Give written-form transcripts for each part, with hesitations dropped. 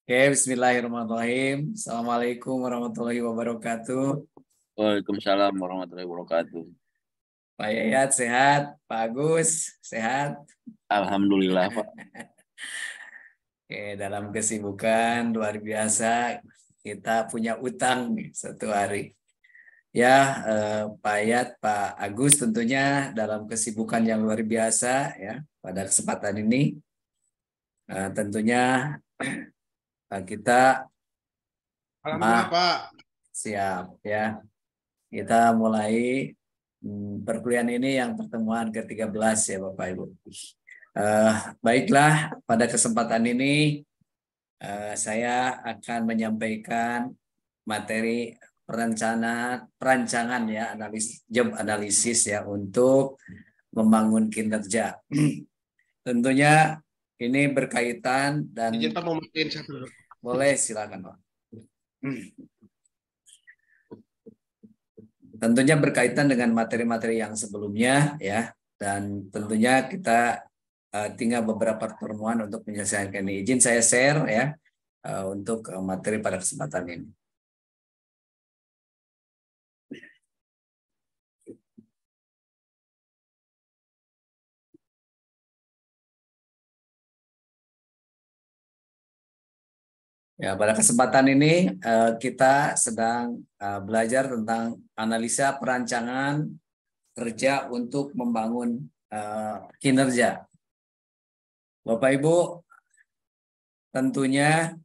Oke, bismillahirrahmanirrahim. Assalamualaikum warahmatullahi wabarakatuh. Waalaikumsalam warahmatullahi wabarakatuh. Pak Yayat sehat, Pak Agus sehat. Alhamdulillah, Pak. Oke, dalam kesibukan luar biasa, kita punya utang nih satu hari. Ya, Pak Yayat, Pak Agus tentunya dalam kesibukan yang luar biasa ya pada kesempatan ini. Tentunya kita Alhamdulillah Pak. siap ya. Kita mulai perkuliahan ini yang pertemuan ke-13 ya Bapak Ibu. Baiklah, pada kesempatan ini saya akan menyampaikan materi perancangan ya job analisis ya untuk membangun kinerja. Tentunya ini berkaitan dan Izin Pak mau matiin satu. boleh silakan Pak. Tentunya berkaitan dengan materi-materi yang sebelumnya ya, dan tentunya kita tinggal beberapa pertemuan untuk menyelesaikan ini. Izin saya share ya untuk materi pada kesempatan ini. Ya, pada kesempatan ini kita sedang belajar tentang analisa perancangan kerja untuk membangun kinerja. Bapak Ibu, tentunya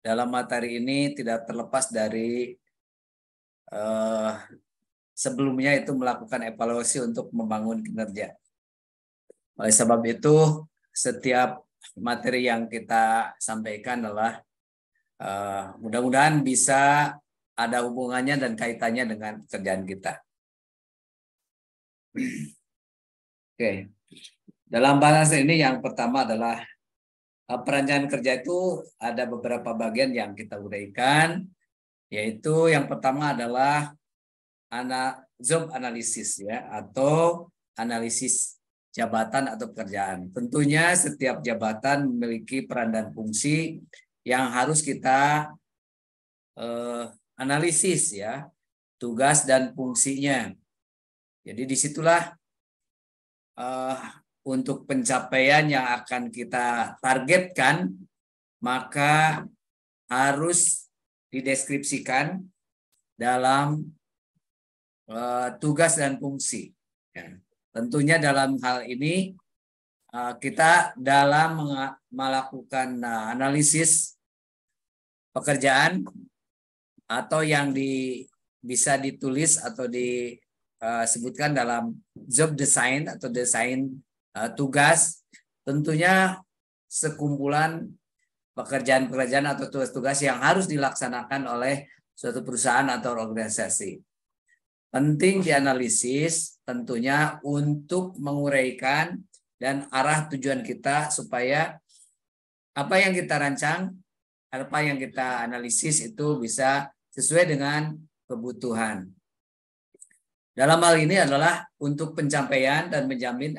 dalam materi ini tidak terlepas dari sebelumnya itu melakukan evaluasi untuk membangun kinerja. Oleh sebab itu, setiap materi yang kita sampaikan adalah mudah-mudahan bisa ada hubungannya dan kaitannya dengan pekerjaan kita. Oke, dalam bahasa ini yang pertama adalah perancangan kerja itu ada beberapa bagian yang kita uraikan, yaitu yang pertama adalah job analisis ya, atau analisis jabatan atau pekerjaan. Tentunya setiap jabatan memiliki peran dan fungsi yang harus kita analisis ya, tugas dan fungsinya. Jadi disitulah untuk pencapaian yang akan kita targetkan, maka harus dideskripsikan dalam tugas dan fungsi. Ya. Tentunya dalam hal ini kita dalam melakukan analisis pekerjaan atau yang bisa ditulis atau disebutkan dalam job design atau desain tugas, tentunya sekumpulan pekerjaan-pekerjaan atau tugas-tugas yang harus dilaksanakan oleh suatu perusahaan atau organisasi. Penting dianalisis tentunya untuk menguraikan dan arah tujuan kita supaya apa yang kita rancang, apa yang kita analisis itu bisa sesuai dengan kebutuhan. Dalam hal ini adalah untuk pencapaian dan menjamin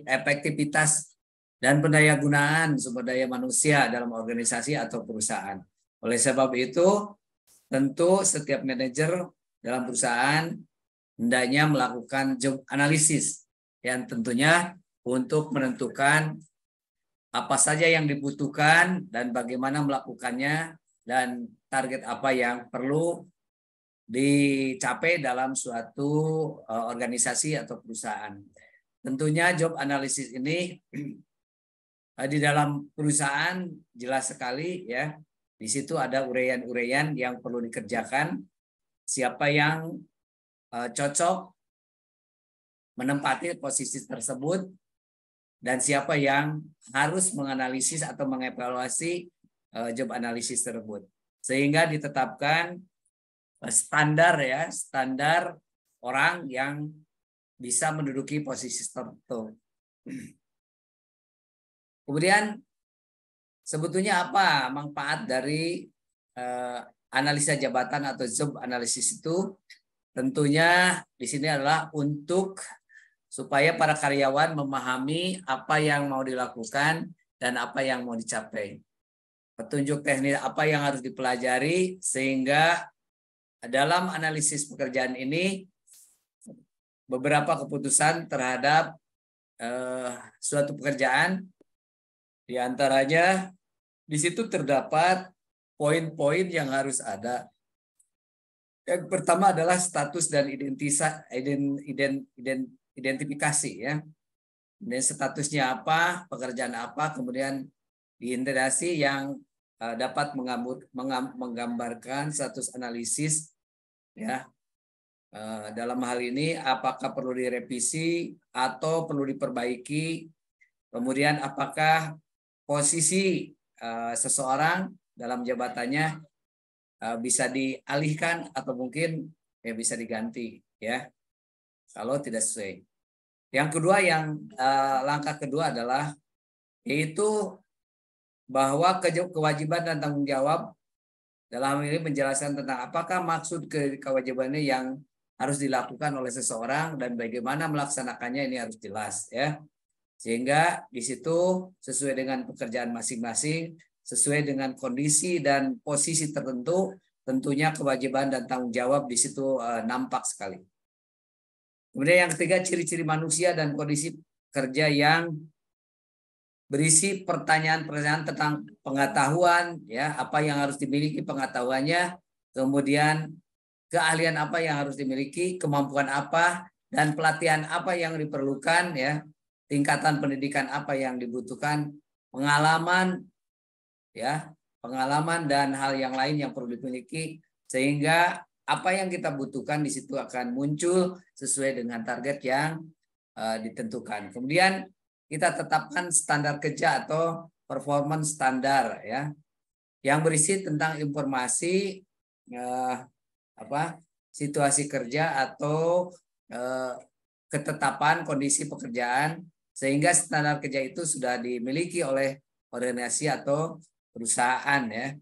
efektivitas dan pendayagunaan sumber daya manusia dalam organisasi atau perusahaan. Oleh sebab itu, tentu setiap manajer dalam perusahaan hendaknya melakukan job analisis yang tentunya untuk menentukan apa saja yang dibutuhkan dan bagaimana melakukannya dan target apa yang perlu dicapai dalam suatu organisasi atau perusahaan. Tentunya job analisis ini di dalam perusahaan jelas sekali ya. Di situ ada uraian-uraian yang perlu dikerjakan, siapa yang cocok menempati posisi tersebut dan siapa yang harus menganalisis atau mengevaluasi job analisis tersebut. Sehingga ditetapkan standar orang yang bisa menduduki posisi tertentu. Kemudian sebetulnya apa manfaat dari analisa jabatan atau job analisis itu? Tentunya di sini adalah untuk supaya para karyawan memahami apa yang mau dilakukan dan apa yang mau dicapai. petunjuk teknis apa yang harus dipelajari sehingga dalam analisis pekerjaan ini beberapa keputusan terhadap suatu pekerjaan, diantaranya di situ terdapat poin-poin yang harus ada. Yang pertama adalah status dan identifikasi ya. Dan statusnya apa, pekerjaan apa, kemudian diintegrasi yang dapat menggambarkan status analisis ya. Dalam hal ini apakah perlu direvisi atau perlu diperbaiki, kemudian apakah posisi seseorang dalam jabatannya bisa dialihkan atau mungkin ya bisa diganti ya kalau tidak sesuai. Yang kedua, langkah kedua adalah yaitu bahwa kewajiban dan tanggung jawab dalam ini menjelaskan tentang apakah maksud kewajibannya yang harus dilakukan oleh seseorang dan bagaimana melaksanakannya, ini harus jelas ya. Sehingga di situ sesuai dengan pekerjaan masing-masing, sesuai dengan kondisi dan posisi tertentu, tentunya kewajiban dan tanggung jawab di situ nampak sekali. Kemudian yang ketiga, ciri-ciri manusia dan kondisi kerja yang berisi pertanyaan-pertanyaan tentang pengetahuan, ya, apa yang harus dimiliki pengetahuannya, kemudian keahlian apa yang harus dimiliki, kemampuan apa, dan pelatihan apa yang diperlukan, ya, tingkatan pendidikan apa yang dibutuhkan, pengalaman, ya, pengalaman dan hal yang lain yang perlu dimiliki, sehingga apa yang kita butuhkan di situ akan muncul sesuai dengan target yang ditentukan. Kemudian kita tetapkan standar kerja atau performance standar ya, yang berisi tentang informasi situasi kerja atau ketetapan kondisi pekerjaan, sehingga standar kerja itu sudah dimiliki oleh organisasi atau perusahaan ya.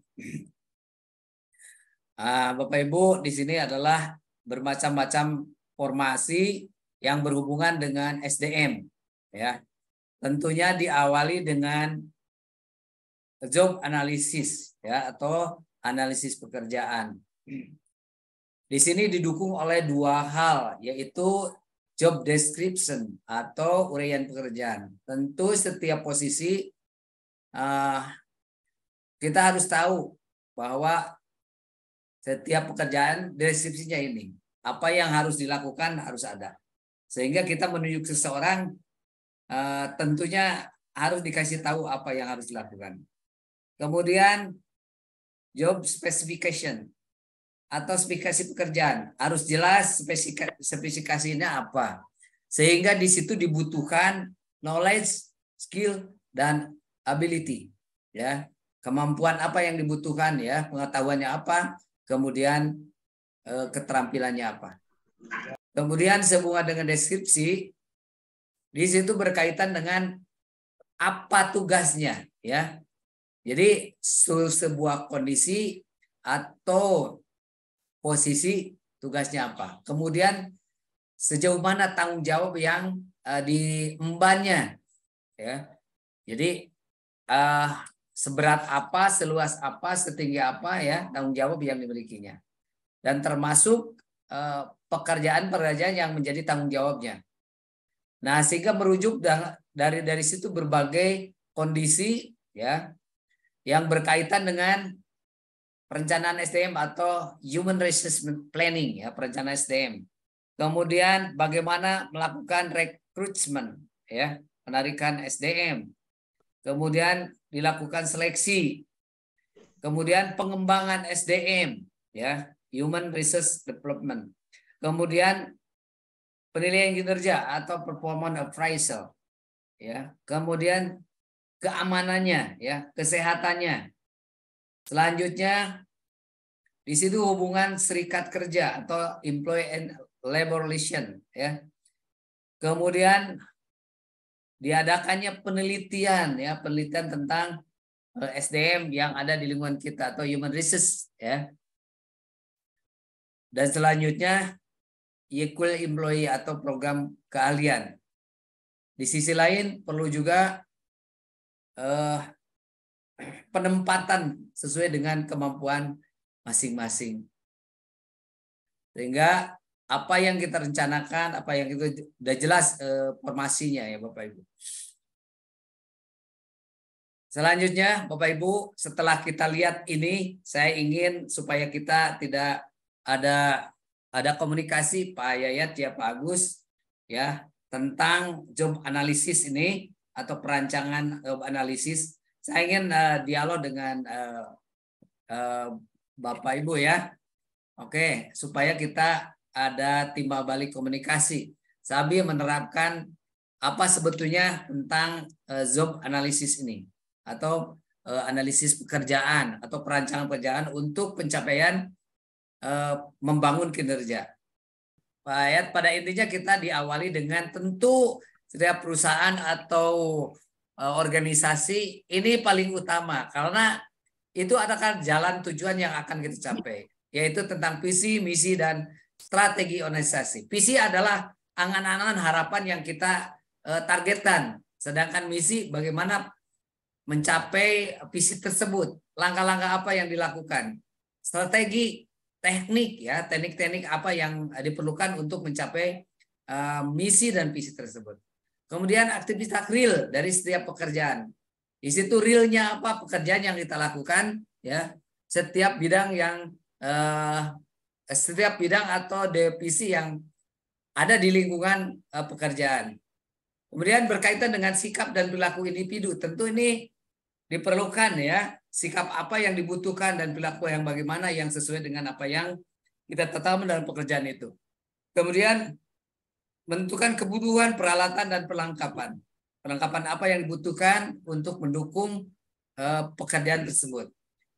Bapak Ibu, di sini adalah bermacam-macam formasi yang berhubungan dengan SDM ya. Tentunya diawali dengan job analysis ya, atau analisis pekerjaan. Di sini didukung oleh dua hal, yaitu job description atau uraian pekerjaan. Tentu setiap posisi kita harus tahu bahwa setiap pekerjaan deskripsinya ini, apa yang harus dilakukan harus ada. Sehingga kita menunjuk seseorang tentunya harus dikasih tahu apa yang harus dilakukan. Kemudian job specification atau spesifikasi pekerjaan harus jelas spesifikasinya apa, sehingga di situ dibutuhkan knowledge, skill, dan ability ya, kemampuan apa yang dibutuhkan ya, pengetahuannya apa, kemudian keterampilannya apa. Kemudian sehubungan dengan deskripsi, di situ berkaitan dengan apa tugasnya ya. Jadi sebuah kondisi atau posisi tugasnya apa. Kemudian sejauh mana tanggung jawab yang diembannya ya. Jadi seberat apa, seluas apa, setinggi apa ya tanggung jawab yang dimilikinya. Dan termasuk pekerjaan-pekerjaan yang menjadi tanggung jawabnya. Nah, sehingga merujuk dari situ berbagai kondisi ya yang berkaitan dengan perencanaan SDM atau Human Resource Planning ya, perencanaan SDM. Kemudian bagaimana melakukan rekrutmen ya, penarikan SDM. Kemudian dilakukan seleksi. Kemudian pengembangan SDM ya, Human Resource Development. Kemudian penilaian kinerja atau performance appraisal ya. Kemudian keamanannya ya, kesehatannya. Selanjutnya di situ hubungan serikat kerja atau employee and labor relation ya. Kemudian diadakannya penelitian ya, penelitian tentang SDM yang ada di lingkungan kita atau human resource ya. Dan selanjutnya equal employee atau program keahlian. Di sisi lain perlu juga penempatan sesuai dengan kemampuan masing-masing. Sehingga apa yang kita rencanakan, apa yang itu sudah jelas formasinya ya Bapak Ibu. Selanjutnya Bapak Ibu, setelah kita lihat ini, saya ingin supaya kita tidak ada komunikasi Pak Yayat ya Pak Agus ya tentang job analisis ini atau perancangan job analisis. Saya ingin dialog dengan Bapak Ibu ya. Oke, supaya kita ada timbal balik komunikasi sambil menerapkan apa sebetulnya tentang job analisis ini atau analisis pekerjaan atau perancangan pekerjaan untuk pencapaian membangun kinerja. Pak Ayat, pada intinya kita diawali dengan tentu setiap perusahaan atau organisasi ini paling utama karena itu adalah jalan tujuan yang akan kita capai, yaitu tentang visi, misi, dan strategi organisasi. Visi adalah angan-angan harapan yang kita targetkan, sedangkan misi bagaimana mencapai visi tersebut, langkah-langkah apa yang dilakukan, strategi, teknik ya, teknik-teknik apa yang diperlukan untuk mencapai misi dan visi tersebut. Kemudian aktivitas real dari setiap pekerjaan. Di situ realnya apa pekerjaan yang kita lakukan ya, setiap bidang yang setiap bidang atau divisi yang ada di lingkungan pekerjaan. Kemudian berkaitan dengan sikap dan perilaku individu, tentu ini diperlukan ya, sikap apa yang dibutuhkan dan perilaku yang bagaimana yang sesuai dengan apa yang kita tetapkan dalam pekerjaan itu. Kemudian menentukan kebutuhan peralatan dan perlengkapan. Perlengkapan apa yang dibutuhkan untuk mendukung pekerjaan tersebut.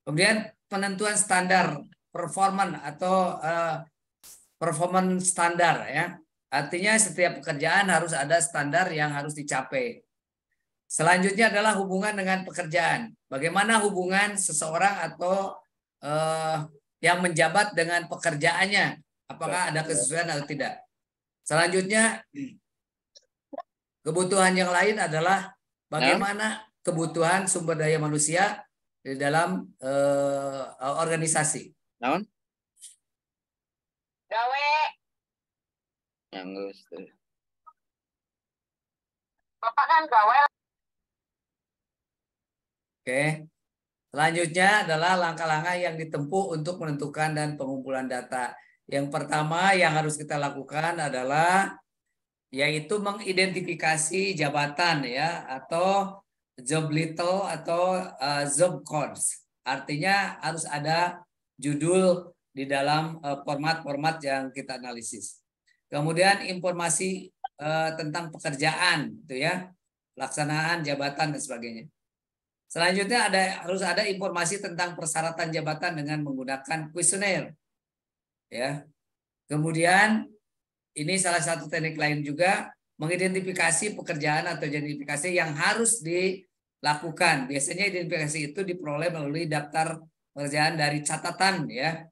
Kemudian penentuan standar performance atau performance standar ya. Artinya setiap pekerjaan harus ada standar yang harus dicapai. Selanjutnya adalah hubungan dengan pekerjaan. Bagaimana hubungan seseorang atau yang menjabat dengan pekerjaannya. Apakah ada kesesuaian atau tidak. Selanjutnya kebutuhan yang lain adalah bagaimana kebutuhan sumber daya manusia di dalam organisasi. Naon? Gawe. Yang Bapak kan gawe. Oke. Selanjutnya adalah langkah-langkah yang ditempuh untuk menentukan dan pengumpulan data. Yang pertama yang harus kita lakukan adalah yaitu mengidentifikasi jabatan ya atau job title atau job codes. Artinya harus ada judul di dalam format-format yang kita analisis. Kemudian informasi tentang pekerjaan gitu ya, pelaksanaan jabatan dan sebagainya. Selanjutnya harus ada informasi tentang persyaratan jabatan dengan menggunakan kuesioner. Ya. Kemudian ini salah satu teknik lain juga mengidentifikasi pekerjaan atau identifikasi yang harus dilakukan. Biasanya identifikasi itu diperoleh melalui daftar pekerjaan dari catatan ya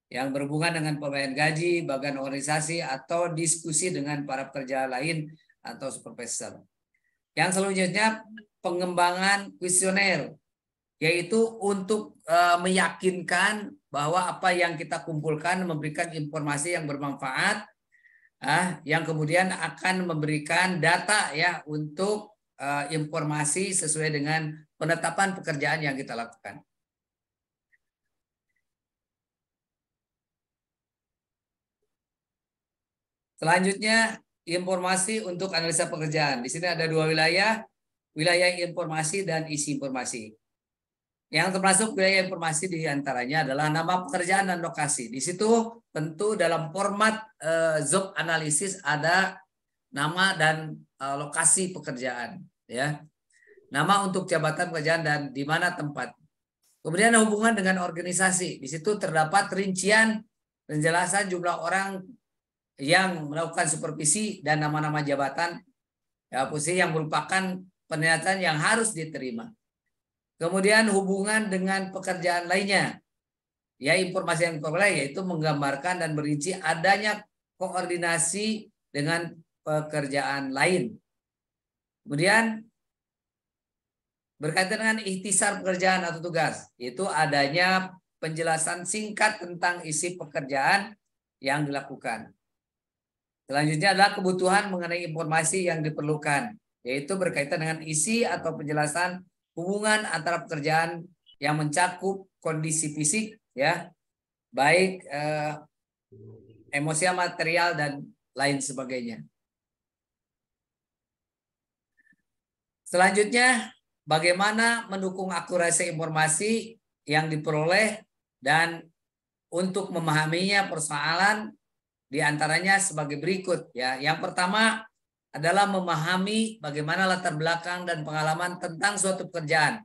yang berhubungan dengan pemberian gaji, bagian organisasi atau diskusi dengan para pekerja lain atau supervisor. Yang selanjutnya pengembangan kuesioner, yaitu untuk meyakinkan bahwa apa yang kita kumpulkan memberikan informasi yang bermanfaat, yang kemudian akan memberikan data ya untuk informasi sesuai dengan penetapan pekerjaan yang kita lakukan. Selanjutnya informasi untuk analisa pekerjaan. Di sini ada dua wilayah informasi dan isi informasi. Yang termasuk wilayah informasi diantaranya adalah nama pekerjaan dan lokasi. Di situ tentu dalam format job analisis ada nama dan lokasi pekerjaan, ya. Nama untuk jabatan pekerjaan dan di mana tempat. Kemudian hubungan dengan organisasi. Di situ terdapat rincian penjelasan jumlah orang yang melakukan supervisi dan nama-nama jabatan ya, posisi yang merupakan penilaian yang harus diterima. Kemudian hubungan dengan pekerjaan lainnya, ya informasi yang diperoleh yaitu menggambarkan dan merinci adanya koordinasi dengan pekerjaan lain. Kemudian berkaitan dengan ikhtisar pekerjaan atau tugas, itu adanya penjelasan singkat tentang isi pekerjaan yang dilakukan. Selanjutnya adalah kebutuhan mengenai informasi yang diperlukan, yaitu berkaitan dengan isi atau penjelasan hubungan antara pekerjaan yang mencakup kondisi fisik, ya, baik emosional, material, dan lain sebagainya. Selanjutnya, bagaimana mendukung akurasi informasi yang diperoleh dan untuk memahaminya persoalan diantaranya sebagai berikut, ya. Yang pertama adalah memahami bagaimana latar belakang dan pengalaman tentang suatu pekerjaan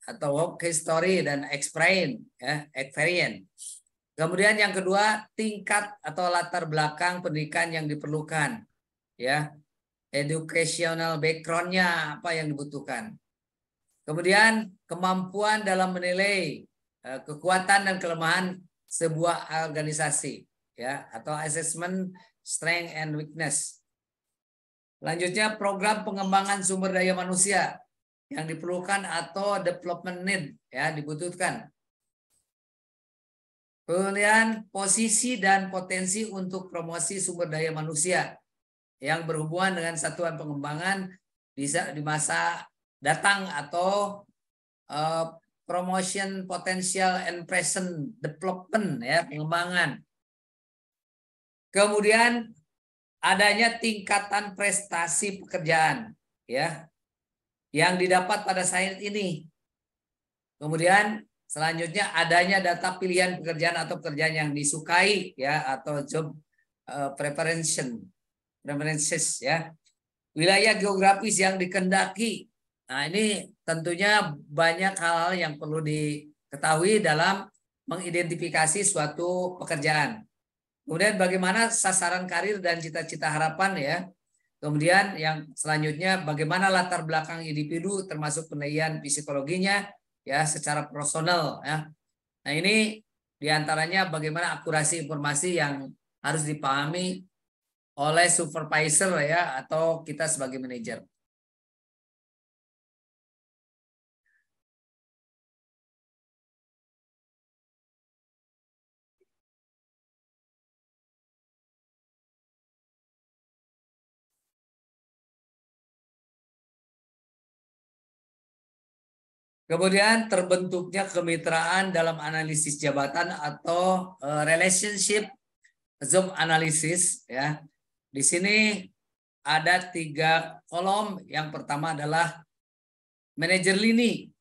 atau work history dan experience, ya, experience. Kemudian yang kedua, tingkat atau latar belakang pendidikan yang diperlukan, ya, educational background-nya apa yang dibutuhkan. Kemudian kemampuan dalam menilai kekuatan dan kelemahan sebuah organisasi, ya, atau assessment strength and weakness. Selanjutnya program pengembangan sumber daya manusia yang diperlukan atau development need, ya, dibutuhkan. Kemudian posisi dan potensi untuk promosi sumber daya manusia yang berhubungan dengan satuan pengembangan bisa di masa datang atau promotion potential and present development, ya, pengembangan. Kemudian adanya tingkatan prestasi pekerjaan, ya, yang didapat pada saat ini. Kemudian selanjutnya adanya data pilihan pekerjaan atau pekerjaan yang disukai, ya, atau job preferences, ya. Wilayah geografis yang dikendaki. Nah, ini tentunya banyak hal-hal yang perlu diketahui dalam mengidentifikasi suatu pekerjaan. Kemudian bagaimana sasaran karir dan cita-cita harapan, ya. Kemudian yang selanjutnya bagaimana latar belakang individu termasuk penilaian psikologinya, ya, secara personal, ya. Nah, ini diantaranya bagaimana akurasi informasi yang harus dipahami oleh supervisor, ya, atau kita sebagai manajer. Kemudian terbentuknya kemitraan dalam analisis jabatan atau relationship job analysis, ya. Di sini ada 3 kolom. Yang pertama adalah manajer lini,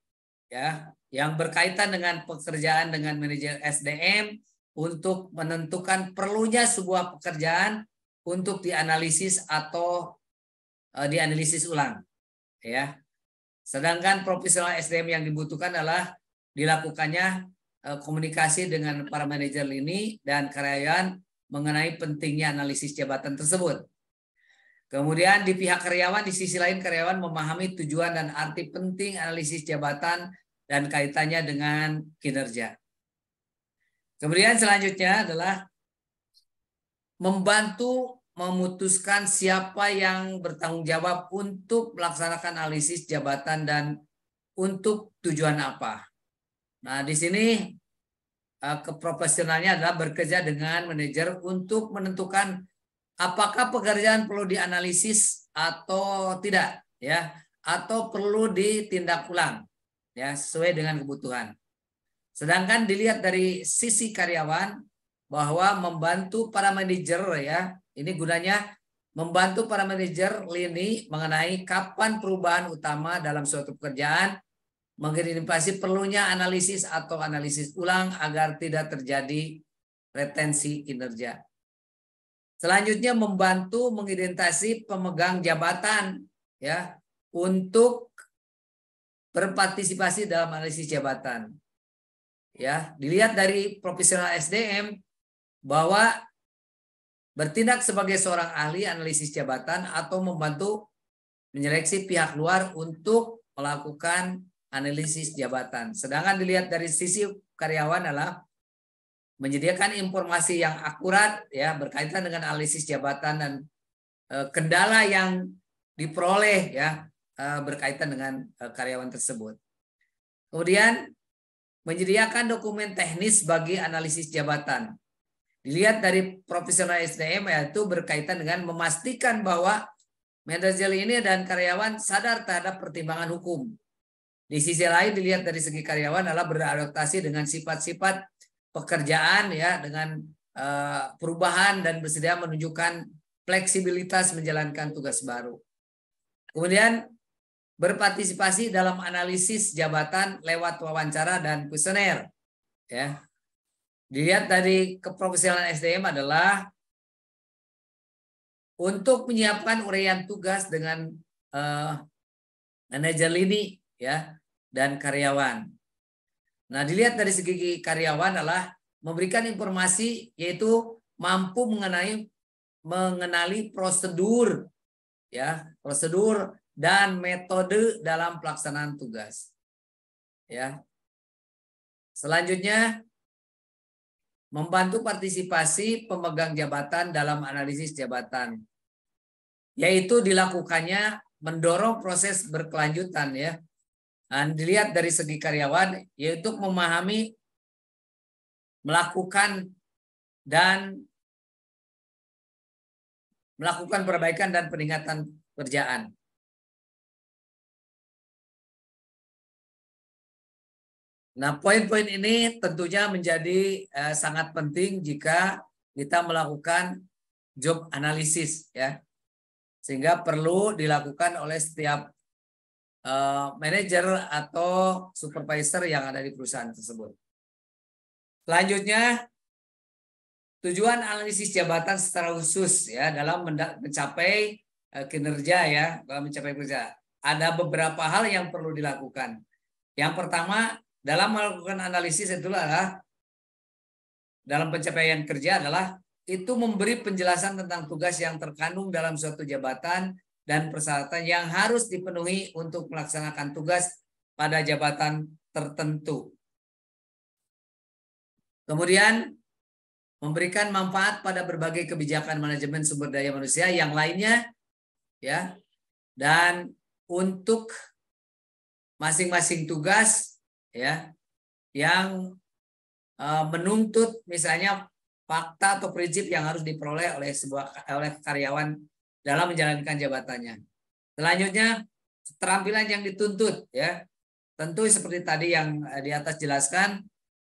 ya, yang berkaitan dengan pekerjaan dengan manajer SDM untuk menentukan perlunya sebuah pekerjaan untuk dianalisis atau dianalisis ulang, ya. Sedangkan profesional SDM yang dibutuhkan adalah dilakukannya komunikasi dengan para manajer lini dan karyawan mengenai pentingnya analisis jabatan tersebut. Kemudian di pihak karyawan, di sisi lain karyawan memahami tujuan dan arti penting analisis jabatan dan kaitannya dengan kinerja. Kemudian selanjutnya adalah membantu memutuskan siapa yang bertanggung jawab untuk melaksanakan analisis jabatan dan untuk tujuan apa. Nah, di sini keprofesionalnya adalah bekerja dengan manajer untuk menentukan apakah pekerjaan perlu dianalisis atau tidak, ya, atau perlu ditindak ulang, ya, sesuai dengan kebutuhan. Sedangkan dilihat dari sisi karyawan bahwa membantu para manajer, ya, ini gunanya membantu para manajer lini mengenai kapan perubahan utama dalam suatu pekerjaan, mengidentifikasi perlunya analisis atau analisis ulang agar tidak terjadi retensi kinerja. Selanjutnya membantu mengidentifikasi pemegang jabatan, ya, untuk berpartisipasi dalam analisis jabatan. Ya, dilihat dari profesional SDM bahwa bertindak sebagai seorang ahli analisis jabatan atau membantu menyeleksi pihak luar untuk melakukan analisis jabatan. Sedangkan dilihat dari sisi karyawan adalah menyediakan informasi yang akurat, ya, berkaitan dengan analisis jabatan dan kendala yang diperoleh, ya, berkaitan dengan karyawan tersebut. Kemudian menyediakan dokumen teknis bagi analisis jabatan. Dilihat dari profesional SDM, yaitu berkaitan dengan memastikan bahwa manajer ini dan karyawan sadar terhadap pertimbangan hukum. Di sisi lain dilihat dari segi karyawan adalah beradaptasi dengan sifat-sifat pekerjaan ya, dengan perubahan dan bersedia menunjukkan fleksibilitas menjalankan tugas baru. Kemudian berpartisipasi dalam analisis jabatan lewat wawancara dan kuesioner. Ya. Dilihat dari keprofesionalan SDM adalah untuk menyiapkan uraian tugas dengan manajer lini ya dan karyawan. Nah, dilihat dari segi karyawan adalah memberikan informasi, yaitu mampu mengenali prosedur ya, prosedur dan metode dalam pelaksanaan tugas. Ya. Selanjutnya membantu partisipasi pemegang jabatan dalam analisis jabatan, yaitu dilakukannya mendorong proses berkelanjutan ya. Dan dilihat dari segi karyawan, yaitu memahami, melakukan perbaikan dan peningkatan kerjaan. Nah, poin-poin ini tentunya menjadi sangat penting jika kita melakukan job analysis ya. Sehingga perlu dilakukan oleh setiap manajer atau supervisor yang ada di perusahaan tersebut. Selanjutnya, tujuan analisis jabatan secara khusus ya dalam mencapai kinerja ya, dalam mencapai kerja. Ada beberapa hal yang perlu dilakukan. Yang pertama, dalam melakukan analisis itu adalah dalam pencapaian kerja adalah itu memberi penjelasan tentang tugas yang terkandung dalam suatu jabatan dan persyaratan yang harus dipenuhi untuk melaksanakan tugas pada jabatan tertentu. Kemudian memberikan manfaat pada berbagai kebijakan manajemen sumber daya manusia yang lainnya ya. Dan untuk masing-masing tugas ya yang menuntut misalnya fakta atau prinsip yang harus diperoleh oleh karyawan dalam menjalankan jabatannya. Selanjutnya keterampilan yang dituntut ya. Tentu seperti tadi yang di atas jelaskan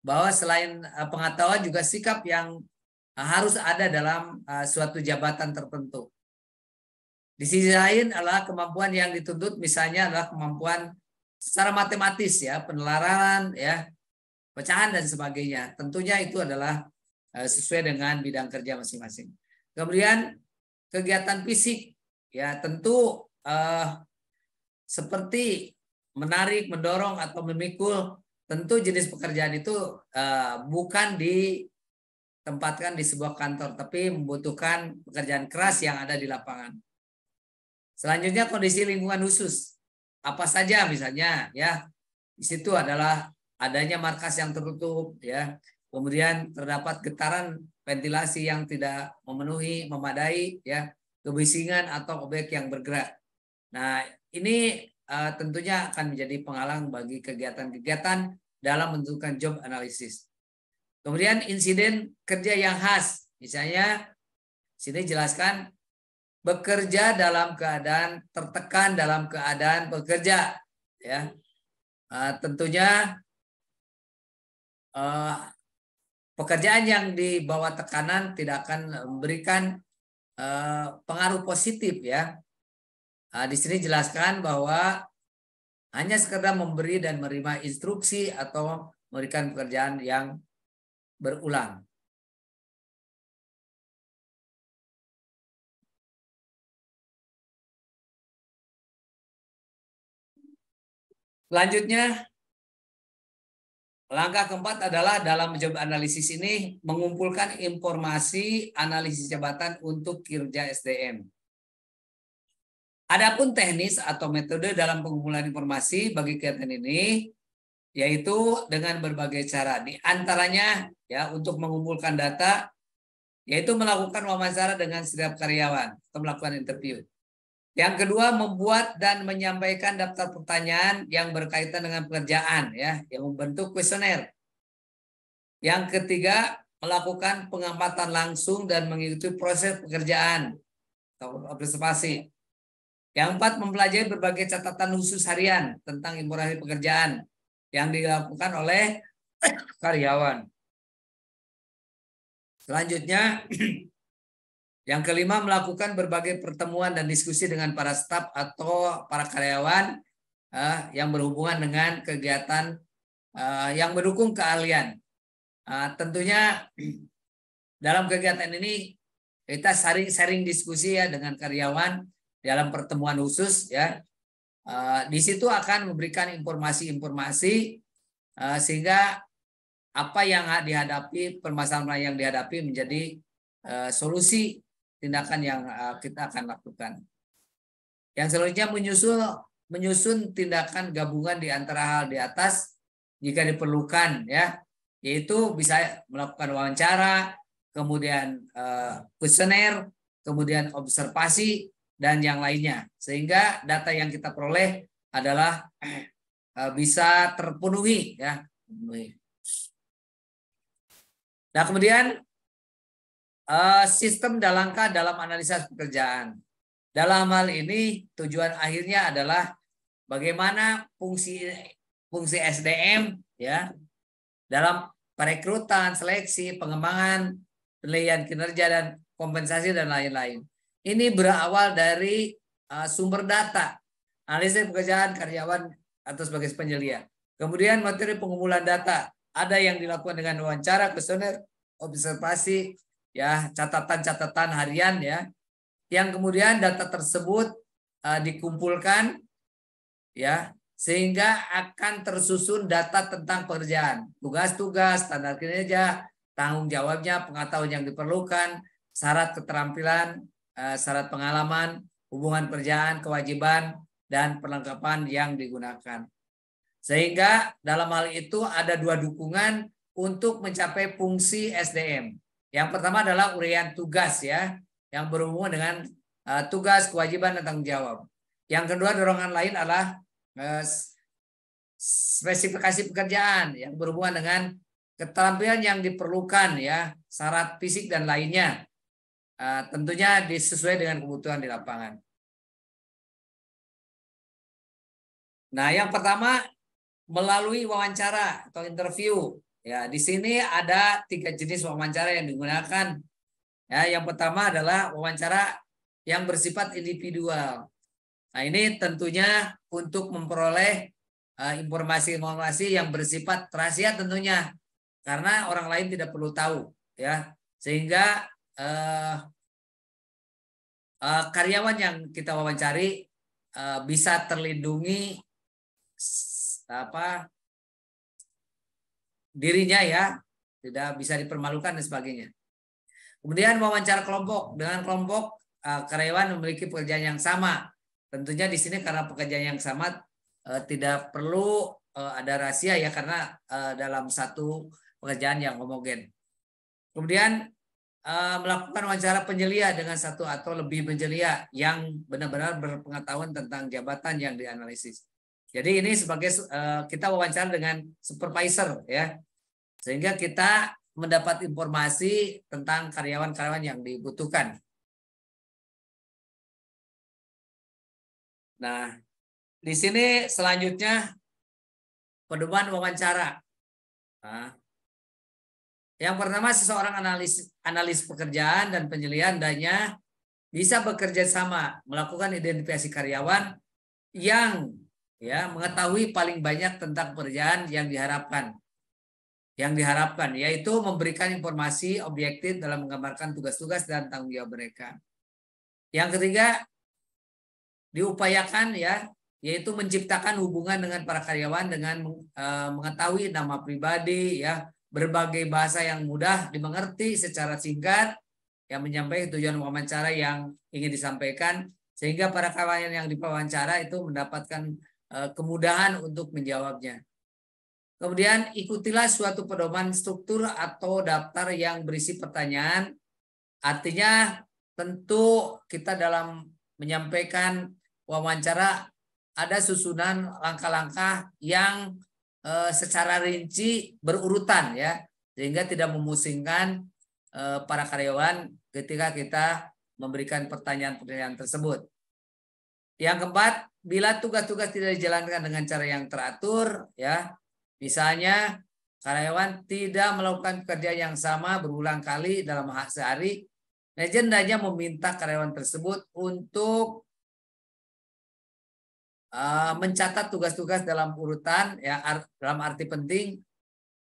bahwa selain pengetahuan juga sikap yang harus ada dalam suatu jabatan tertentu. Di sisi lain adalah kemampuan yang dituntut misalnya adalah kemampuan secara matematis ya, penelaranan ya, pecahan dan sebagainya. Tentunya itu adalah sesuai dengan bidang kerja masing-masing. Kemudian kegiatan fisik ya tentu seperti menarik, mendorong atau memikul. Tentu jenis pekerjaan itu bukan ditempatkan di sebuah kantor, tapi membutuhkan pekerjaan keras yang ada di lapangan. Selanjutnya kondisi lingkungan khusus. Apa saja misalnya ya, di situ adalah adanya markas yang tertutup ya. Kemudian terdapat getaran ventilasi yang tidak memadai ya, kebisingan atau objek yang bergerak. Nah, ini tentunya akan menjadi penghalang bagi kegiatan-kegiatan dalam menentukan job analisis. Kemudian insiden kerja yang khas. Misalnya sini jelaskan bekerja dalam keadaan tertekan dalam keadaan bekerja ya. Tentunya pekerjaan yang di bawah tekanan tidak akan memberikan pengaruh positif ya. Di sini jelaskan bahwa hanya sekedar memberi dan menerima instruksi atau memberikan pekerjaan yang berulang. Selanjutnya, langkah keempat adalah dalam job analisis ini mengumpulkan informasi analisis jabatan untuk kinerja SDM. Adapun teknis atau metode dalam pengumpulan informasi bagi kegiatan ini yaitu dengan berbagai cara. Di antaranya ya untuk mengumpulkan data yaitu melakukan wawancara dengan setiap karyawan atau melakukan interview. Yang kedua, membuat dan menyampaikan daftar pertanyaan yang berkaitan dengan pekerjaan, ya, yang membentuk kuesioner. Yang ketiga, melakukan pengamatan langsung dan mengikuti proses pekerjaan atau observasi. Yang empat, mempelajari berbagai catatan khusus harian tentang informasi pekerjaan yang dilakukan oleh karyawan. Selanjutnya, yang kelima, melakukan berbagai pertemuan dan diskusi dengan para staf atau para karyawan yang berhubungan dengan kegiatan yang mendukung keahlian. Tentunya dalam kegiatan ini kita sharing diskusi ya dengan karyawan dalam pertemuan khusus ya. Di situ akan memberikan informasi-informasi sehingga apa yang dihadapi, permasalahan yang dihadapi menjadi solusi tindakan yang kita akan lakukan. Yang selanjutnya menyusun tindakan gabungan di antara hal di atas jika diperlukan ya, yaitu bisa melakukan wawancara, kemudian kuesioner, kemudian observasi dan yang lainnya, sehingga data yang kita peroleh adalah bisa terpenuhi ya. Nah, kemudian sistem dan langkah dalam analisa pekerjaan. Dalam hal ini tujuan akhirnya adalah bagaimana fungsi SDM ya dalam perekrutan, seleksi, pengembangan, penilaian kinerja dan kompensasi dan lain-lain. Ini berawal dari sumber data, analisis pekerjaan karyawan atau sebagai penyelia. Kemudian materi pengumpulan data, ada yang dilakukan dengan wawancara, kuesioner, observasi, ya, catatan-catatan harian ya, yang kemudian data tersebut dikumpulkan ya, sehingga akan tersusun data tentang pekerjaan, tugas-tugas, standar kinerja, tanggung jawabnya, pengetahuan yang diperlukan, syarat keterampilan, syarat pengalaman, hubungan pekerjaan, kewajiban, dan perlengkapan yang digunakan. Sehingga dalam hal itu ada dua dukungan untuk mencapai fungsi SDM. Yang pertama adalah uraian tugas ya, yang berhubungan dengan tugas, kewajiban, dan tanggung jawab. Yang kedua, dorongan lain adalah spesifikasi pekerjaan yang berhubungan dengan keterampilan yang diperlukan ya, syarat fisik dan lainnya. Tentunya disesuai dengan kebutuhan di lapangan. Nah, yang pertama melalui wawancara atau interview. Ya, di sini ada 3 jenis wawancara yang digunakan. Ya, yang pertama adalah wawancara yang bersifat individual. Nah, ini tentunya untuk memperoleh informasi-informasi yang bersifat rahasia tentunya, karena orang lain tidak perlu tahu, ya, sehingga karyawan yang kita wawancari bisa terlindungi dirinya ya, tidak bisa dipermalukan dan sebagainya. Kemudian wawancara kelompok, dengan kelompok karyawan memiliki pekerjaan yang sama. Tentunya di sini karena pekerjaan yang sama tidak perlu ada rahasia ya, karena dalam satu pekerjaan yang homogen. Kemudian melakukan wawancara penyelia dengan satu atau lebih penyelia yang benar-benar berpengetahuan tentang jabatan yang dianalisis. Jadi ini sebagai kita wawancara dengan supervisor ya, sehingga kita mendapat informasi tentang karyawan-karyawan yang dibutuhkan. Nah, di sini selanjutnya pedoman wawancara. Nah, yang pertama, seseorang analis pekerjaan dan penyelian hendaknya bisa bekerja sama melakukan identifikasi karyawan yang ya mengetahui paling banyak tentang pekerjaan yang diharapkan. Yang diharapkan yaitu memberikan informasi objektif dalam menggambarkan tugas-tugas dan tanggung jawab mereka. Yang ketiga, diupayakan ya, yaitu menciptakan hubungan dengan para karyawan dengan mengetahui nama pribadi ya, berbagai bahasa yang mudah dimengerti secara singkat, yang menyampaikan tujuan wawancara yang ingin disampaikan, sehingga para karyawan yang diwawancara itu mendapatkan kemudahan untuk menjawabnya. Kemudian ikutilah suatu pedoman struktur atau daftar yang berisi pertanyaan. Artinya tentu kita dalam menyampaikan wawancara ada susunan langkah-langkah yang secara rinci berurutan ya, sehingga tidak memusingkan para karyawan ketika kita memberikan pertanyaan-pertanyaan tersebut. Yang keempat, bila tugas-tugas tidak dijalankan dengan cara yang teratur ya, misalnya karyawan tidak melakukan pekerjaan yang sama berulang kali dalam sehari, manajer hanya meminta karyawan tersebut untuk mencatat tugas-tugas dalam urutan ya, dalam arti penting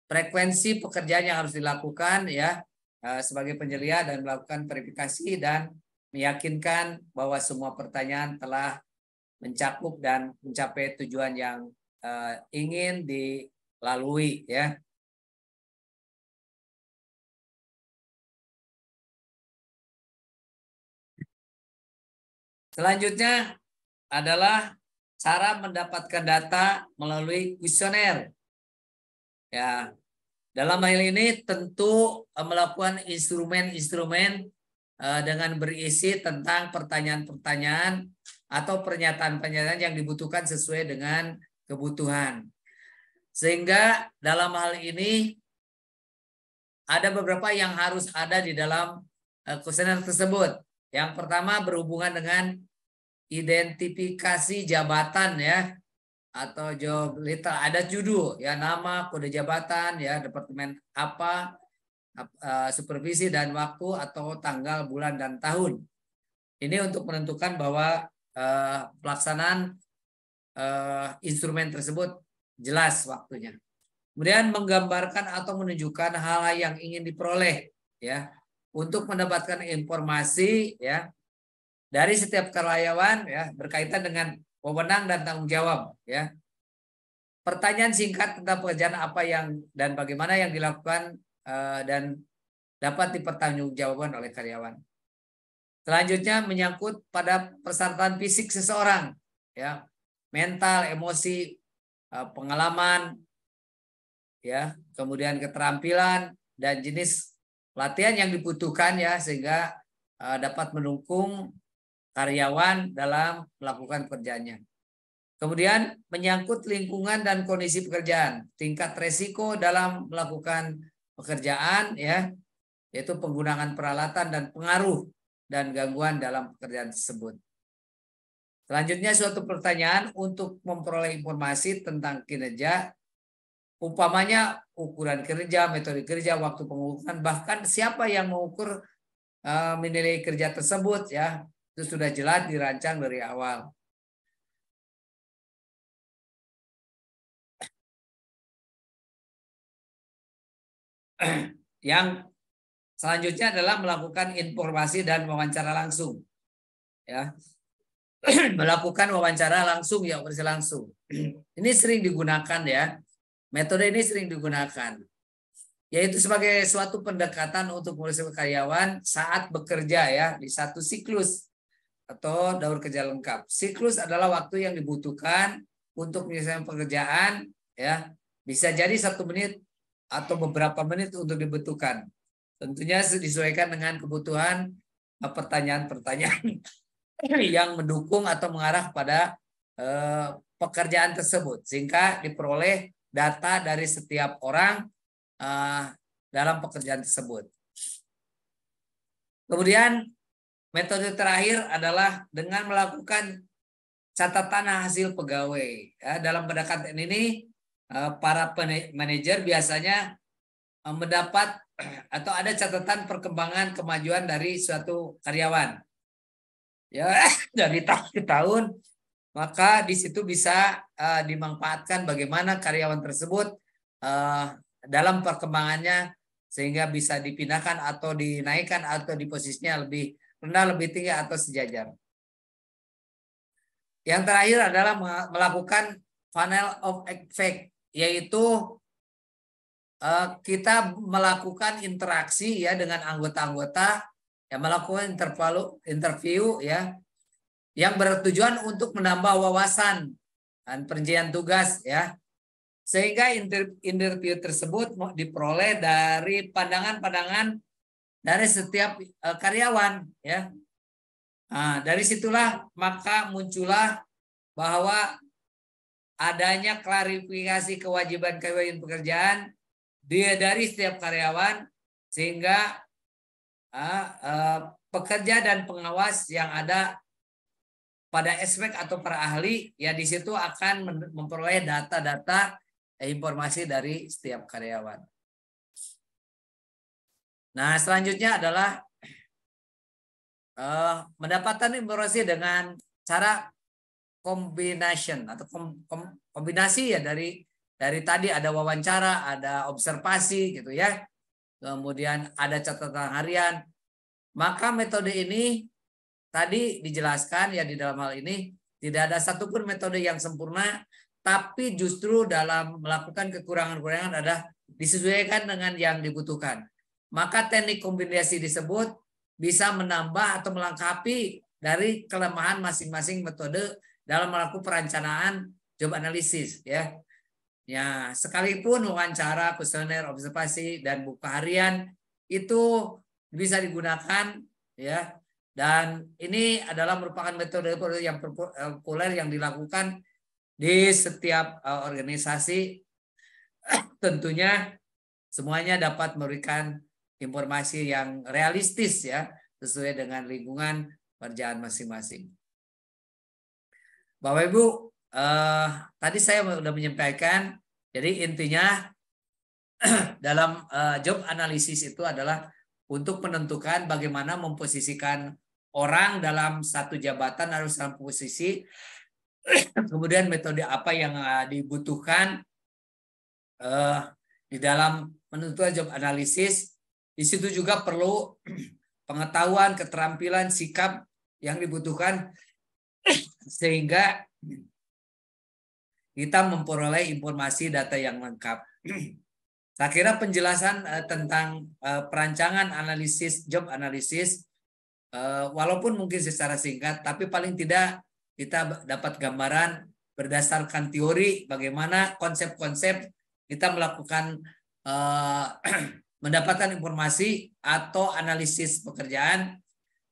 frekuensi pekerjaan yang harus dilakukan ya sebagai penyelia, dan melakukan verifikasi dan meyakinkan bahwa semua pertanyaan telah mencakup dan mencapai tujuan yang ingin dilalui ya. Selanjutnya adalah cara mendapatkan data melalui kuesioner. Ya, dalam hal ini tentu melakukan instrumen-instrumen dengan berisi tentang pertanyaan-pertanyaan atau pernyataan-pernyataan yang dibutuhkan sesuai dengan kebutuhan. Sehingga dalam hal ini ada beberapa yang harus ada di dalam kuesioner tersebut. Yang pertama berhubungan dengan identifikasi jabatan ya, atau job letter, ada judul ya, nama, kode jabatan ya, departemen apa, supervisi dan waktu atau tanggal, bulan dan tahun. Ini untuk menentukan bahwa pelaksanaan instrumen tersebut jelas waktunya. Kemudian menggambarkan atau menunjukkan hal-hal yang ingin diperoleh ya, untuk mendapatkan informasi ya dari setiap karyawan ya, berkaitan dengan wewenang dan tanggung jawab ya. Pertanyaan singkat tentang pekerjaan apa yang dan bagaimana yang dilakukan dan dapat dipertanggungjawabkan oleh karyawan. Selanjutnya menyangkut pada persyaratan fisik seseorang ya, mental, emosi, pengalaman ya, kemudian keterampilan dan jenis pelatihan yang dibutuhkan ya, sehingga dapat mendukung karyawan dalam melakukan pekerjaannya. Kemudian menyangkut lingkungan dan kondisi pekerjaan, tingkat resiko dalam melakukan pekerjaan ya, yaitu penggunaan peralatan dan pengaruh dan gangguan dalam pekerjaan tersebut. Selanjutnya suatu pertanyaan untuk memperoleh informasi tentang kinerja, umpamanya ukuran kerja, metode kerja, waktu pengukuran, bahkan siapa yang mengukur menilai kerja tersebut ya, itu sudah jelas dirancang dari awal. Yang selanjutnya adalah melakukan informasi dan wawancara langsung. Ya. Melakukan wawancara langsung ya, operasi langsung. Ini sering digunakan ya. Metode ini sering digunakan. Yaitu sebagai suatu pendekatan untuk menyelesaikan karyawan saat bekerja ya, di satu siklus atau daur kerja lengkap. Siklus adalah waktu yang dibutuhkan untuk menyelesaikan pekerjaan ya, bisa jadi 1 menit atau beberapa menit untuk dibutuhkan. Tentunya disesuaikan dengan kebutuhan pertanyaan-pertanyaan yang mendukung atau mengarah pada pekerjaan tersebut, sehingga diperoleh data dari setiap orang dalam pekerjaan tersebut. Kemudian metode terakhir adalah dengan melakukan catatan hasil pegawai. Ya, dalam pendekatan ini para manajer biasanya mendapat atau ada catatan perkembangan kemajuan dari suatu karyawan. Ya, dari tahun ke tahun, maka di situ bisa dimanfaatkan bagaimana karyawan tersebut dalam perkembangannya, sehingga bisa dipindahkan atau dinaikkan atau di posisinya lebih rendah, lebih tinggi atau sejajar. Yang terakhir adalah melakukan funnel of effect, yaitu kita melakukan interaksi ya dengan anggota-anggota, yang melakukan interview ya, yang bertujuan untuk menambah wawasan dan perincian tugas ya, sehingga interview tersebut diperoleh dari pandangan-pandangan dari setiap karyawan ya. Nah, dari situlah maka muncullah bahwa adanya klarifikasi kewajiban-kewajiban pekerjaan dari setiap karyawan sehingga pekerja dan pengawas yang ada pada aspek atau para ahli ya di situ akan memperoleh data-data informasi dari setiap karyawan. Nah, selanjutnya adalah mendapatkan informasi dengan cara combination atau kombinasi ya dari tadi ada wawancara, ada observasi gitu ya. Kemudian ada catatan harian. Maka metode ini tadi dijelaskan ya di dalam hal ini tidak ada satupun metode yang sempurna, tapi justru dalam melakukan kekurangan-kekurangan ada disesuaikan dengan yang dibutuhkan. Maka teknik kombinasi disebut bisa menambah atau melengkapi dari kelemahan masing-masing metode dalam melakukan perencanaan job analisis ya. Ya, sekalipun wawancara, kuesioner, observasi dan buku harian itu bisa digunakan ya. Dan ini adalah merupakan metode yang populer yang dilakukan di setiap organisasi. Tentunya semuanya dapat memberikan informasi yang realistis ya sesuai dengan lingkungan pekerjaan masing-masing. Bapak Ibu, tadi saya sudah menyampaikan, jadi intinya dalam job analisis itu adalah untuk menentukan bagaimana memposisikan orang dalam satu jabatan harus dalam posisi, kemudian metode apa yang dibutuhkan di dalam menentukan job analisis. Di situ juga perlu pengetahuan, keterampilan, sikap yang dibutuhkan sehingga kita memperoleh informasi data yang lengkap. Saya kira penjelasan tentang perancangan analisis, job analisis, walaupun mungkin secara singkat, tapi paling tidak kita dapat gambaran berdasarkan teori bagaimana konsep-konsep kita melakukan mendapatkan informasi atau analisis pekerjaan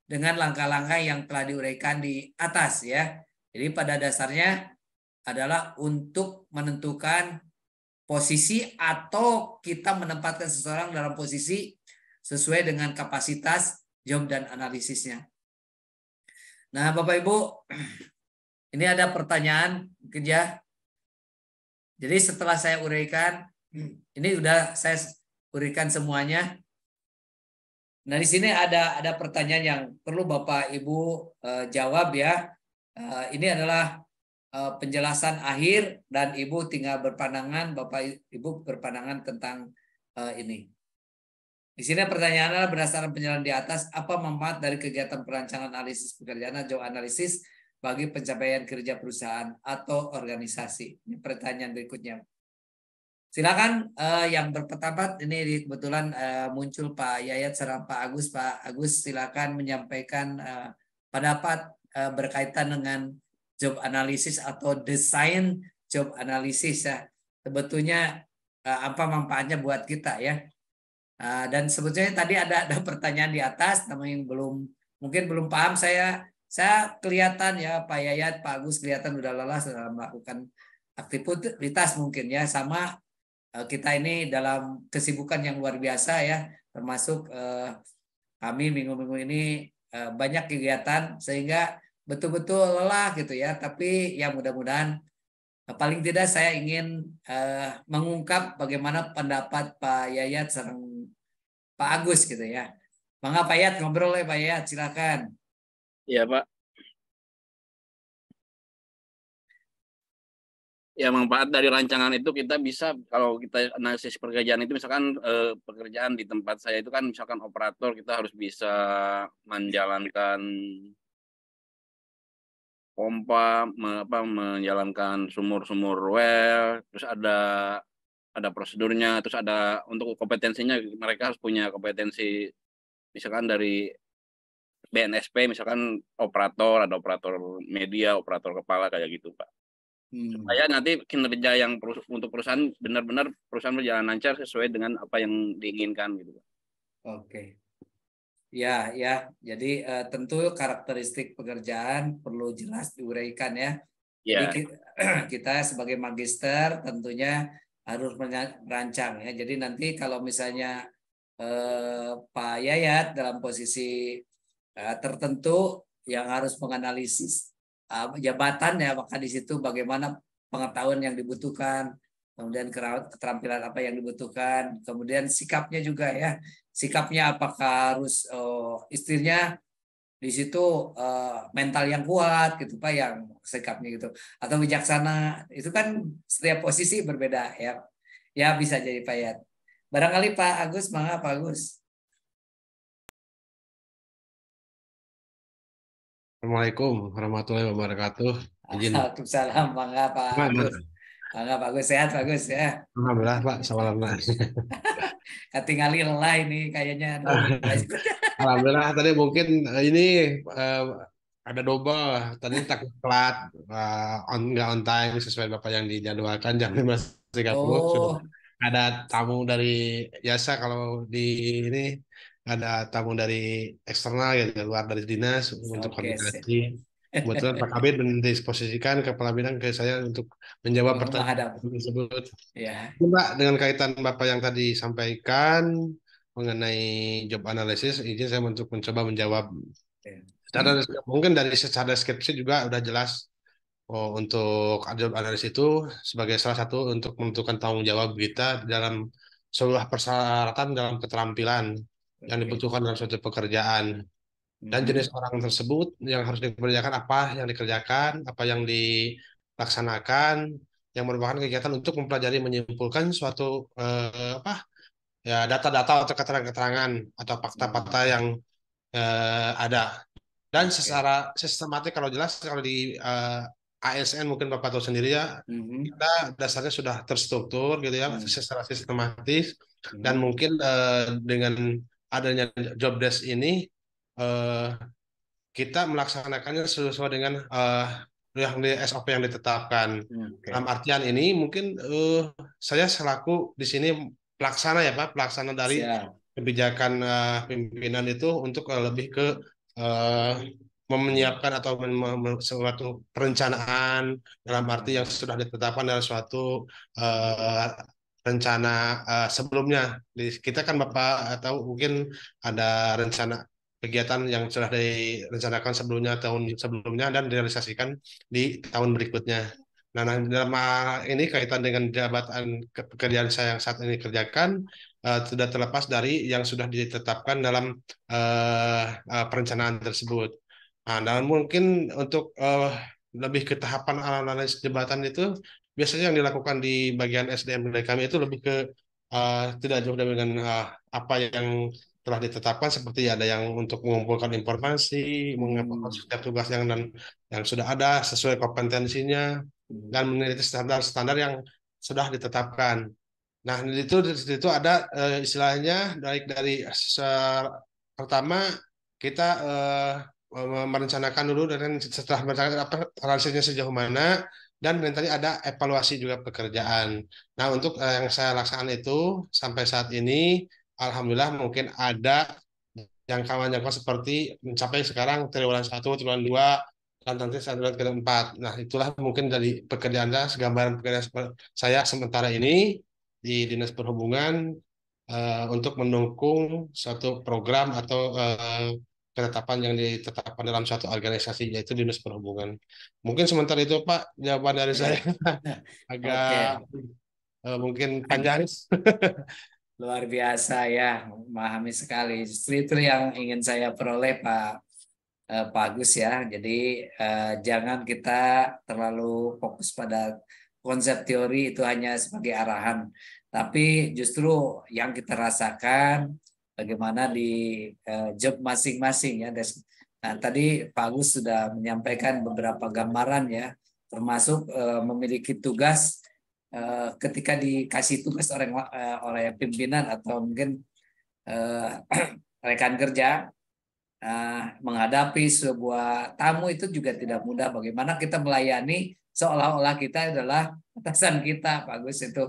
dengan langkah-langkah yang telah diuraikan di atas ya. Jadi pada dasarnya adalah untuk menentukan posisi atau kita menempatkan seseorang dalam posisi sesuai dengan kapasitas job dan analisisnya. Nah, Bapak Ibu, ini ada pertanyaan mungkin ya. Jadi setelah saya uraikan, ini udah saya uraikan semuanya. Nah, di sini ada pertanyaan yang perlu Bapak Ibu jawab ya. Ini adalah penjelasan akhir dan Ibu tinggal berpandangan, Bapak Ibu berpandangan tentang ini. Di sini pertanyaannya adalah berdasarkan penjelasan di atas, apa manfaat dari kegiatan perancangan analisis pekerjaan atau job analisis bagi pencapaian kerja perusahaan atau organisasi? Ini pertanyaan berikutnya. Silakan yang berpendapat, ini kebetulan muncul Pak Yayat serta Pak Agus. Pak Agus silakan menyampaikan pendapat berkaitan dengan job analisis atau desain job analisis ya. Sebetulnya apa manfaatnya buat kita ya. Dan sebetulnya tadi ada pertanyaan di atas, namun yang mungkin belum paham saya kelihatan ya Pak Yayat, Pak Agus kelihatan udah lelah dalam melakukan aktivitas mungkin ya, sama kita ini dalam kesibukan yang luar biasa ya, termasuk kami minggu-minggu ini banyak kegiatan sehingga betul-betul lelah gitu ya. Tapi ya mudah-mudahan paling tidak saya ingin mengungkap bagaimana pendapat Pak Yayat serta Pak Agus gitu ya. Mangga Pak Yayat ngobrol ya Pak Yayat, silakan. Iya Pak. Ya, manfaat dari rancangan itu kita bisa, kalau kita analisis pekerjaan itu misalkan pekerjaan di tempat saya itu kan misalkan operator, kita harus bisa menjalankan pompa, menjalankan sumur-sumur well, terus ada prosedurnya, terus ada untuk kompetensinya mereka harus punya kompetensi misalkan dari BNSP, misalkan operator, ada operator media, operator kepala kayak gitu Pak. Supaya nanti kinerja yang untuk perusahaan benar-benar perusahaan berjalan lancar sesuai dengan apa yang diinginkan gitu. Oke. Ya, ya. Jadi tentu karakteristik pekerjaan perlu jelas diuraikan ya. Jadi Ya, kita sebagai magister tentunya harus merancang ya. Jadi nanti kalau misalnya Pak Yayat dalam posisi tertentu yang harus menganalisis jabatan ya, maka di situ bagaimana pengetahuan yang dibutuhkan, kemudian keterampilan apa yang dibutuhkan, kemudian sikapnya juga ya. Sikapnya apakah harus istrinya di situ mental yang kuat gitu Pak, yang sikapnya gitu, atau bijaksana, itu kan setiap posisi berbeda ya. Ya bisa jadi Pak Yayat. Barangkali Pak Agus, mangga Pak Agus. Assalamualaikum warahmatullahi wabarakatuh. Izin. Waalaikumsalam, mangga Pak Agus. Gimana? Mangga Pak Agus, sehat Pak Agus ya. Alhamdulillah Pak, salam. Ketinggali lelah ini kayaknya. Aduh. Alhamdulillah tadi mungkin ini eh, ada double. Tadi takut telat, nggak on time sesuai Bapak yang dijadwalkan jam 15.30. Sudah Oh, ada tamu dari Yasa, kalau di ini ada tamu dari eksternal ya, dari luar dari dinas untuk oke sih. koordinasi. Kebetulan Pak Kabit mendisposisikan kepala bidang ke saya untuk menjawab pertanyaan Menghadap tersebut. ya. Mbak, dengan kaitan Bapak yang tadi sampaikan mengenai job analysis, izin saya untuk mencoba menjawab. Secara mungkin dari secara deskripsi juga udah jelas, untuk job analysis itu sebagai salah satu untuk menentukan tanggung jawab kita dalam sebuah persyaratan dalam keterampilan yang Oke. dibutuhkan dalam suatu pekerjaan. Dan jenis orang tersebut yang harus dikerjakan, apa yang dikerjakan, apa yang dilaksanakan, yang merupakan kegiatan untuk mempelajari menyimpulkan suatu apa ya, data-data atau keterangan-keterangan atau fakta-fakta yang ada. Dan Oke. secara sistematik, kalau jelas kalau di ASN mungkin Bapak tahu sendiri ya, Mhm. kita dasarnya sudah terstruktur gitu ya, Mhm. secara sistematis. Dan Mhm. mungkin dengan adanya job desk ini, eh, kita melaksanakannya sesuai dengan yang di SOP yang ditetapkan. Dalam Oke. artian ini mungkin saya selaku di sini pelaksana ya Pak, pelaksana dari Siap. kebijakan pimpinan itu untuk lebih ke eh, menyiapkan atau suatu perencanaan dalam arti yang sudah ditetapkan dalam suatu eh, rencana sebelumnya. Kita kan Bapak tahu mungkin ada rencana kegiatan yang sudah direncanakan sebelumnya, tahun sebelumnya, dan direalisasikan di tahun berikutnya. Nah, dalam hal ini kaitan dengan jabatan pekerjaan saya yang saat ini kerjakan, sudah terlepas dari yang sudah ditetapkan dalam perencanaan tersebut. Nah, dan mungkin untuk lebih ke tahapan analisis jabatan itu biasanya yang dilakukan di bagian SDM dari kami itu lebih ke tidak jauh dengan apa yang telah ditetapkan, seperti ada yang untuk mengumpulkan informasi, mengumpulkan Hmm. setiap tugas dan yang sudah ada sesuai kompetensinya, dan Hmm. meneliti standar-standar yang sudah ditetapkan. Nah, itu di situ ada istilahnya, baik dari pertama kita merencanakan dulu, dan setelah merencanakan apa analisisnya sejauh mana, dan tadi ada evaluasi juga pekerjaan. Nah, untuk yang saya laksanakan itu sampai saat ini, alhamdulillah mungkin ada jangkauan-jangkauan seperti mencapai sekarang triwulan 1, triwulan 2, dan nanti triwulan keempat. Nah, itulah mungkin dari pekerjaan saya, segambaran pekerjaan saya sementara ini di Dinas Perhubungan, untuk mendukung suatu program atau ketetapan yang ditetapkan dalam suatu organisasi, yaitu Dinas Perhubungan. Mungkin sementara itu Pak jawaban dari saya. Ya. Agak Oke. mungkin panjang. Luar biasa ya, memahami sekali. Justru itu yang ingin saya peroleh Pak Agus ya. Jadi jangan kita terlalu fokus pada konsep teori itu hanya sebagai arahan, tapi justru yang kita rasakan bagaimana di job masing-masing ya. Nah, tadi Pak Agus sudah menyampaikan beberapa gambaran ya, termasuk memiliki tugas ketika dikasih tugas oleh pimpinan atau mungkin eh, rekan kerja, menghadapi sebuah tamu itu juga tidak mudah. Bagaimana kita melayani seolah-olah kita adalah atasan kita, Pak Agus, itu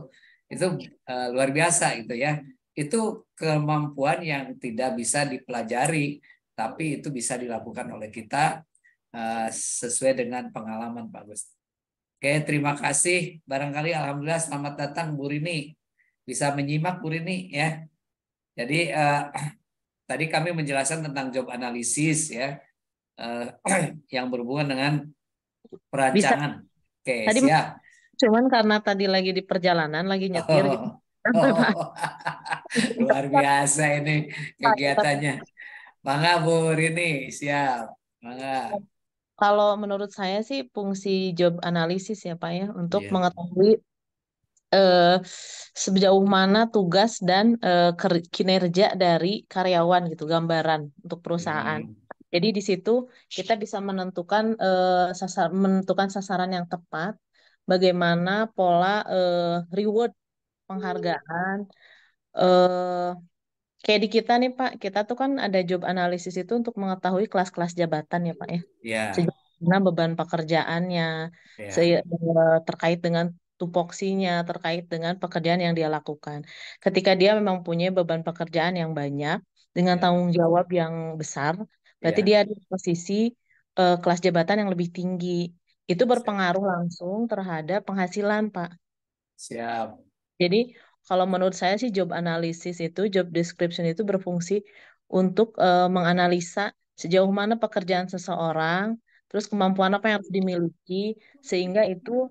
luar biasa gitu ya. itu kemampuan yang tidak bisa dipelajari, tapi itu bisa dilakukan oleh kita sesuai dengan pengalaman Pak Gus. Oke, terima kasih. Barangkali alhamdulillah selamat datang Bu Rini. Bisa menyimak Bu Rini ya. Jadi tadi kami menjelaskan tentang job analisis ya, yang berhubungan dengan Bisa. perancangan. Oke, Tadi siap. cuman karena tadi lagi di perjalanan, lagi nyetir gitu. Luar biasa ini kegiatannya. Mangga Bu Rini, siap. Mangga. Kalau menurut saya sih fungsi job analisis ya Pak ya, untuk Iya. mengetahui sejauh mana tugas dan kinerja dari karyawan gitu, gambaran untuk perusahaan. Jadi di situ kita bisa menentukan menentukan sasaran yang tepat, bagaimana pola reward penghargaan. Kayak di kita nih Pak, kita tuh kan ada job analisis itu untuk mengetahui kelas-kelas jabatan ya Pak ya. Ya, Sejauh mana beban pekerjaannya, ya, terkait dengan tupoksinya, terkait dengan pekerjaan yang dia lakukan. Ketika dia memang punya beban pekerjaan yang banyak, dengan ya, tanggung jawab yang besar, berarti ya. dia di posisi kelas jabatan yang lebih tinggi. Itu berpengaruh langsung terhadap penghasilan Pak. Siap. Jadi kalau menurut saya sih job analysis itu, job description itu berfungsi untuk menganalisa sejauh mana pekerjaan seseorang, terus kemampuan apa yang harus dimiliki, sehingga itu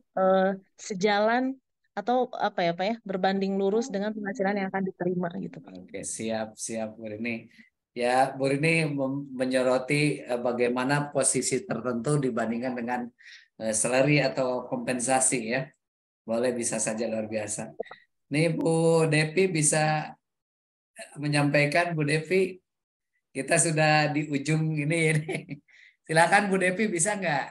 sejalan atau apa ya Pak ya, berbanding lurus dengan penghasilan yang akan diterima gitu Pak. Oke, siap, siap Bu Rini. Ya, Bu Rini menyoroti bagaimana posisi tertentu dibandingkan dengan salary atau kompensasi ya. Boleh, bisa saja, luar biasa. Nih Bu Devi bisa menyampaikan, Bu Devi, kita sudah di ujung ini. Silakan Bu Devi, bisa nggak?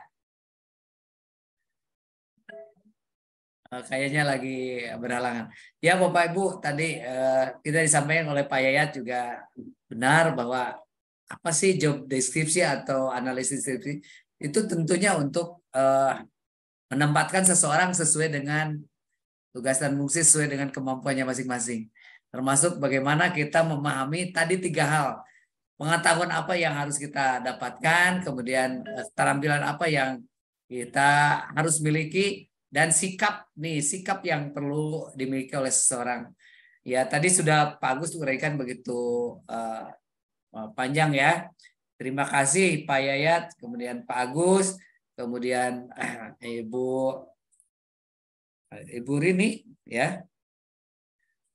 Kayaknya lagi berhalangan. Ya Bapak Ibu, tadi kita disampaikan oleh Pak Yayat juga benar bahwa apa sih job deskripsi atau analisis deskripsi itu tentunya untuk menempatkan seseorang sesuai dengan tugas dan fungsi sesuai dengan kemampuannya masing-masing. Termasuk bagaimana kita memahami tadi 3 hal. Pengetahuan apa yang harus kita dapatkan, kemudian keterampilan apa yang kita harus miliki, dan sikap yang perlu dimiliki oleh seseorang. Ya, tadi sudah Pak Agus uraikan begitu panjang ya. Terima kasih Pak Yayat, kemudian Pak Agus, kemudian Ibu Rini ya.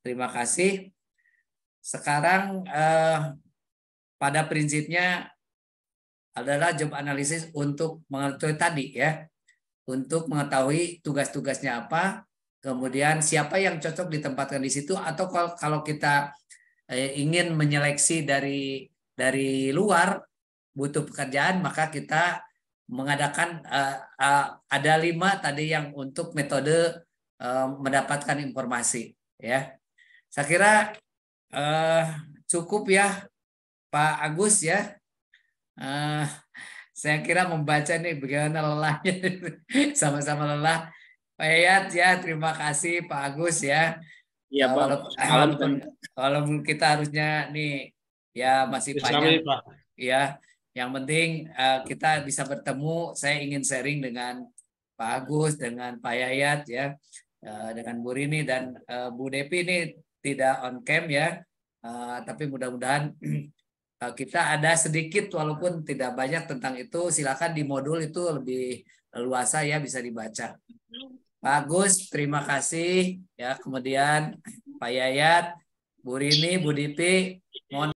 Terima kasih. Sekarang pada prinsipnya adalah job analisis untuk mengetahui tadi ya. Untuk mengetahui tugas-tugasnya apa, kemudian siapa yang cocok ditempatkan di situ, atau kalau kita ingin menyeleksi dari luar butuh pekerjaan, maka kita mengadakan ada 5 tadi yang untuk metode mendapatkan informasi ya. Saya kira cukup ya Pak Agus ya. Saya kira membaca nih bagaimana lelahnya. Sama-sama lelah. Pak Yayat ya, terima kasih Pak Agus ya. Iya Pak, Walaupun kita harusnya nih ya masih panjang Pak. ya. Yang penting kita bisa bertemu. Saya ingin sharing dengan Pak Agus, dengan Pak Yayat ya, dengan Bu Rini dan Bu Devi ini tidak on cam ya. Tapi mudah-mudahan kita ada sedikit walaupun tidak banyak tentang itu. Silakan di modul itu lebih luasa ya, bisa dibaca. Pak Agus, terima kasih ya. Kemudian Pak Yayat, Bu Rini, Bu Dipi,